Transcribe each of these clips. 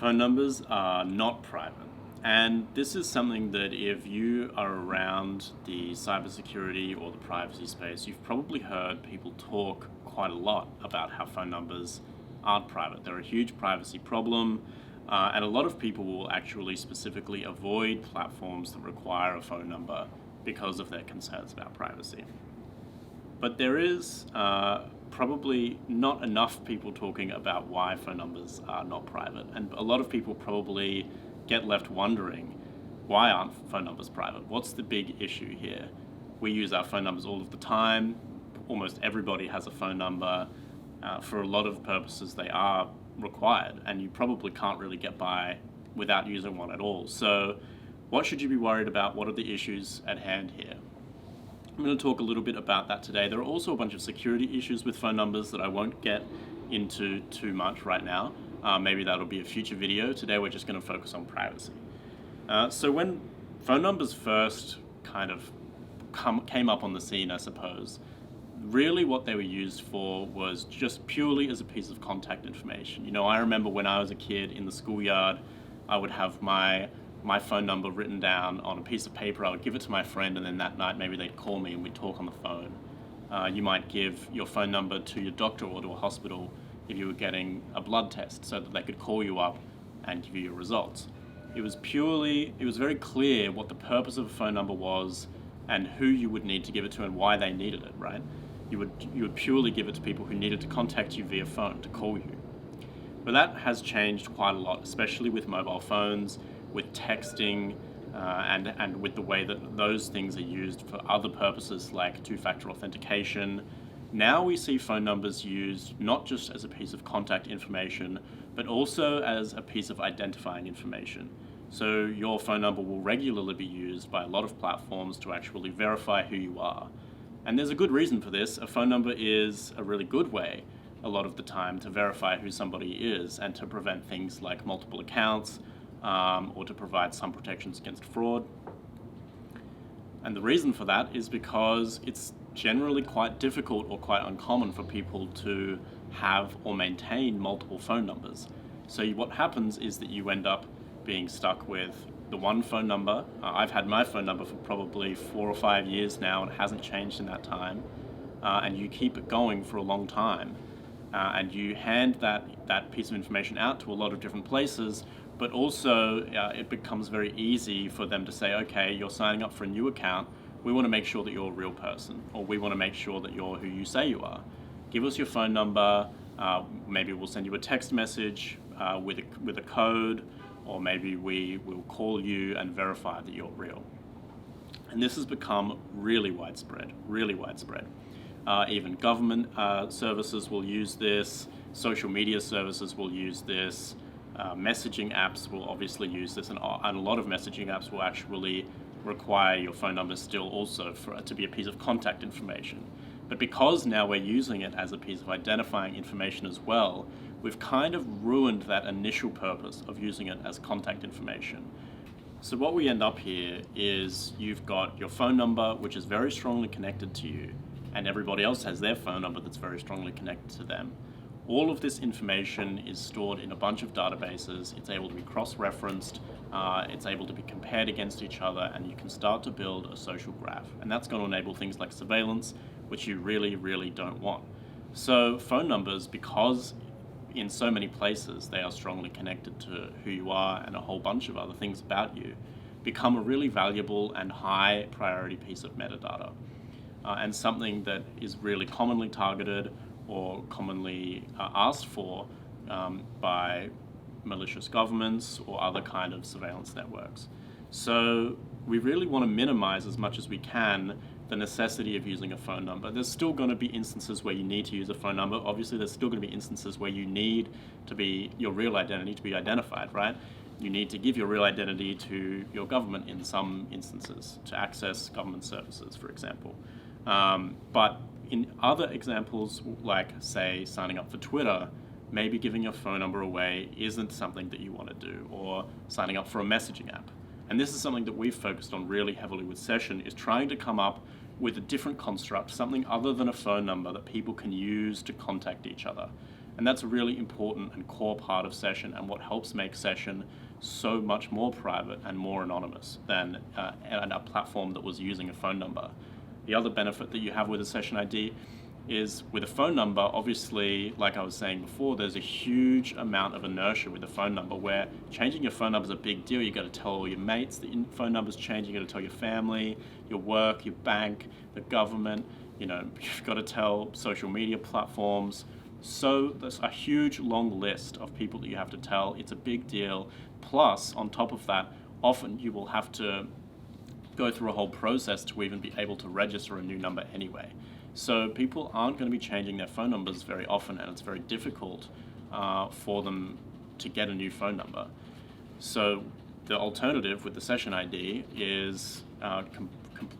Phone numbers are not private. And this is something that if you are around the cybersecurity or the privacy space, you've probably heard people talk quite a lot about how phone numbers aren't private. They're a huge privacy problem, and a lot of people will actually specifically avoid platforms that require a phone number because of their concerns about privacy. But there is probably not enough people talking about why phone numbers are not private. And a lot of people probably get left wondering, why aren't phone numbers private? What's the big issue here? We use our phone numbers all of the time. Almost everybody has a phone number. For a lot of purposes, they are required, and you probably can't really get by without using one at all. So what should you be worried about? What are the issues at hand here? I'm going to talk a little bit about that today. There are also a bunch of security issues with phone numbers that I won't get into too much right now. Maybe that'll be a future video. Today we're just going to focus on privacy. So when phone numbers first kind of came up on the scene, I suppose, really what they were used for was just purely as a piece of contact information. You know, I remember when I was a kid in the schoolyard, I would have my phone number written down on a piece of paper. I would give it to my friend, and then that night maybe they'd call me and we'd talk on the phone. You might give your phone number to your doctor or to a hospital if you were getting a blood test so that they could call you up and give you your results. It was very clear what the purpose of a phone number was and who you would need to give it to and why they needed it, right? You would purely give it to people who needed to contact you via phone, to call you. But that has changed quite a lot, especially with mobile phones, with texting, and with the way that those things are used for other purposes like two-factor authentication. Now we see phone numbers used not just as a piece of contact information, but also as a piece of identifying information. So your phone number will regularly be used by a lot of platforms to actually verify who you are. And there's a good reason for this. A phone number is a really good way a lot of the time to verify who somebody is and to prevent things like multiple accounts, or to provide some protections against fraud. And the reason for that is because it's generally quite difficult or quite uncommon for people to have or maintain multiple phone numbers. So what happens is that you end up being stuck with the one phone number. I've had my phone number for probably 4 or 5 years now, and it hasn't changed in that time. And you keep it going for a long time. And you hand that piece of information out to a lot of different places, but also it becomes very easy for them to say, okay, you're signing up for a new account. We want to make sure that you're a real person, or we want to make sure that you're who you say you are. Give us your phone number. Maybe we'll send you a text message with a code, or maybe we will call you and verify that you're real. And this has become really widespread, really widespread. Even government services will use this, social media services will use this, messaging apps will obviously use this, and a lot of messaging apps will actually require your phone number still also to be a piece of contact information. But because now we're using it as a piece of identifying information as well, we've kind of ruined that initial purpose of using it as contact information. So what we end up here is you've got your phone number, which is very strongly connected to you, and everybody else has their phone number that's very strongly connected to them. All of this information is stored in a bunch of databases. It's able to be cross-referenced, it's able to be compared against each other, and you can start to build a social graph. And that's going to enable things like surveillance, which you really, really don't want. So phone numbers, because in so many places they are strongly connected to who you are and a whole bunch of other things about you, become a really valuable and high priority piece of metadata. And something that is really commonly targeted or commonly asked for by malicious governments or other kind of surveillance networks. So we really want to minimize as much as we can the necessity of using a phone number. There's still going to be instances where you need to use a phone number. Obviously, there's still going to be instances where you need to be your real identity to be identified, right? You need to give your real identity to your government in some instances to access government services, for example. But in other examples, like say signing up for Twitter, maybe giving your phone number away isn't something that you want to do, or signing up for a messaging app. And this is something that we've focused on really heavily with Session, is trying to come up with a different construct, something other than a phone number that people can use to contact each other. And that's a really important and core part of Session, and what helps make Session so much more private and more anonymous than a platform that was using a phone number. The other benefit that you have with a Session ID is with a phone number, obviously, like I was saying before, there's a huge amount of inertia with a phone number where changing your phone number is a big deal. You got to tell all your mates that your phone number's changed. You got to tell your family, your work, your bank, the government. You've got to tell social media platforms. So there's a huge long list of people that you have to tell. It's a big deal. Plus, on top of that, often you will have to go through a whole process to even be able to register a new number anyway. So people aren't going to be changing their phone numbers very often, and it's very difficult for them to get a new phone number. So the alternative with the Session ID is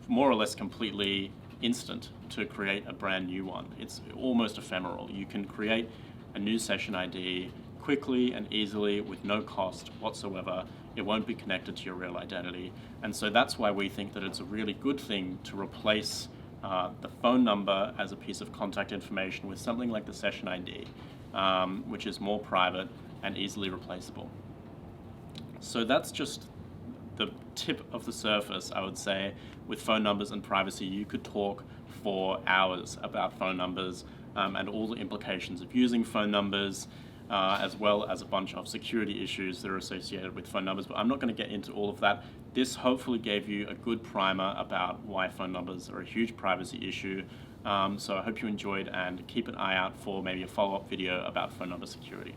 more or less completely instant to create a brand new one. It's almost ephemeral. You can create a new Session ID quickly and easily with no cost whatsoever. It won't be connected to your real identity. And so that's why we think that it's a really good thing to replace the phone number as a piece of contact information with something like the Session ID, which is more private and easily replaceable. So that's just the tip of the surface, I would say. With phone numbers and privacy, you could talk for hours about phone numbers and all the implications of using phone numbers, as well as a bunch of security issues that are associated with phone numbers. But I'm not going to get into all of that. This hopefully gave you a good primer about why phone numbers are a huge privacy issue. So I hope you enjoyed, and keep an eye out for maybe a follow-up video about phone number security.